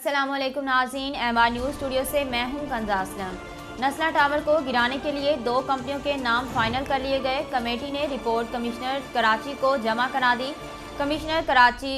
अस्सलाम वालेकुम नाज़रीन, एमआर न्यूज़ स्टूडियो से मैं हूं कंजा असलम। नस्ला टावर को गिराने के लिए 2 कंपनियों के नाम फाइनल कर लिए गए। कमेटी ने रिपोर्ट कमिश्नर कराची को जमा करा दी। कमिश्नर कराची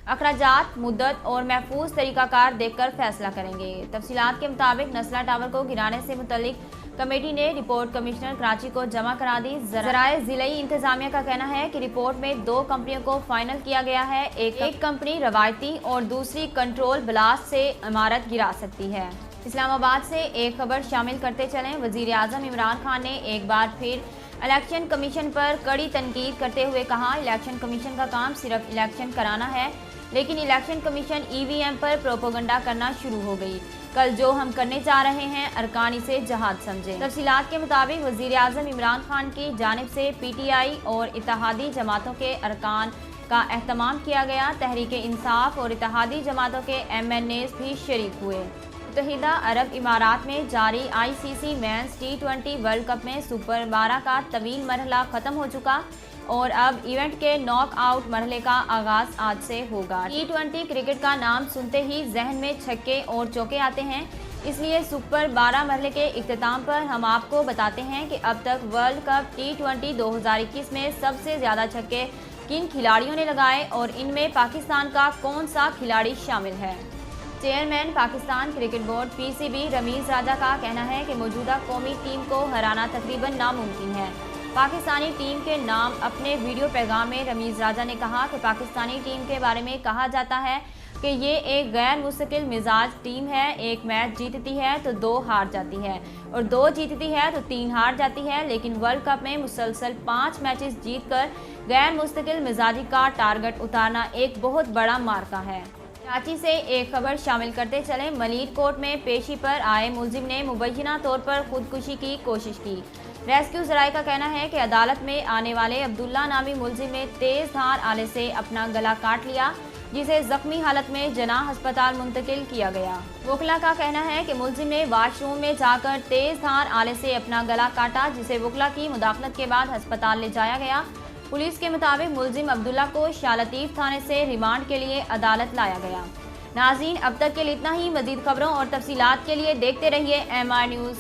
अखराजात, मुद्दत और महफूज तरीक़ाकार देखकर फैसला करेंगे। तफसीलात के मुताबिक नस्ला टावर को गिराने से मुतल्लिक कमेटी ने रिपोर्ट कमिश्नर कराची को जमा करा दी। ज़राए ज़िलई इंतज़ामिया का कहना है कि रिपोर्ट में 2 कंपनियों को फाइनल किया गया है। एक कंपनी रवायती और दूसरी कंट्रोल ब्लास्ट से इमारत गिरा सकती है। इस्लामाबाद से एक खबर शामिल करते चलें। वज़ीर आज़म इमरान खान ने एक बार फिर इलेक्शन कमीशन पर कड़ी तनकीद करते हुए कहा, इलेक्शन कमीशन का काम सिर्फ इलेक्शन कराना है, लेकिन इलेक्शन कमीशन EVM पर प्रोपोगंडा करना शुरू हो गई। कल जो हम करने जा रहे हैं, अरकान इसे जहाद समझे। तफसीलात के मुताबिक वज़ीर आज़म इमरान खान की जानिब से PTI और इत्तेहादी जमातों के अरकान का एहतमाम किया गया। तहरीक इंसाफ और इत्तेहादी जमातों के MNAs भी शरीक हुए। मुत्तहिदा अरब इमारात में जारी ICC men's T20 world cup में सुपर 12 का तवील मरहला ख़त्म हो चुका और अब इवेंट के नॉक आउट मरहले का आगाज आज से होगा। T20 क्रिकेट का नाम सुनते ही जहन में छक्के और चौके आते हैं, इसलिए सुपर 12 मरहले के इख्तिताम पर हम आपको बताते हैं कि अब तक वर्ल्ड कप T20 2021 में सबसे ज़्यादा छक्के किन खिलाड़ियों ने लगाए और इनमें पाकिस्तान का कौन सा खिलाड़ी शामिल है। Chairman Pakistan cricket board PCB Ramiz Raja का कहना है कि मौजूदा कौमी टीम को हराना तकरीबन नामुमकिन है। पाकिस्तानी टीम के नाम अपने वीडियो पैगाम में रमीज़ राजा ने कहा कि पाकिस्तानी टीम के बारे में कहा जाता है कि ये एक गैर मुस्तकिल मिजाज टीम है। एक मैच जीतती है तो 2 हार जाती है और 2 जीतती है तो 3 हार जाती है, लेकिन वर्ल्ड कप में मुसलसल 5 मैचेस जीतकर गैर मुस्तकिल मिजाजी का टारगेट उतारना एक बहुत बड़ा मार्का है। कराची से एक खबर शामिल करते चले। मलीर कोर्ट में पेशी पर आए मुलजिम ने मुबैना तौर पर खुदकुशी की कोशिश की। रेस्क्यू ज़राए का कहना है कि अदालत में आने वाले अब्दुल्ला नामी मुलजिम ने तेज़ धार आले से अपना गला काट लिया, जिसे जख्मी हालत में जनाह अस्पताल मुंतकिल किया गया। वकला का कहना है कि मुलजिम ने वाशरूम में जाकर तेज़ धार आले से अपना गला काटा, जिसे वकला की मुदाखलत के बाद अस्पताल ले जाया गया। पुलिस के मुताबिक मुलजिम अब्दुल्ला को शाह लतीफ़ थाने से रिमांड के लिए अदालत लाया गया। नाज़रीन, अब तक के लिए इतना ही। मज़ीद खबरों और तफसीलात के लिए देखते रहिए MR न्यूज़।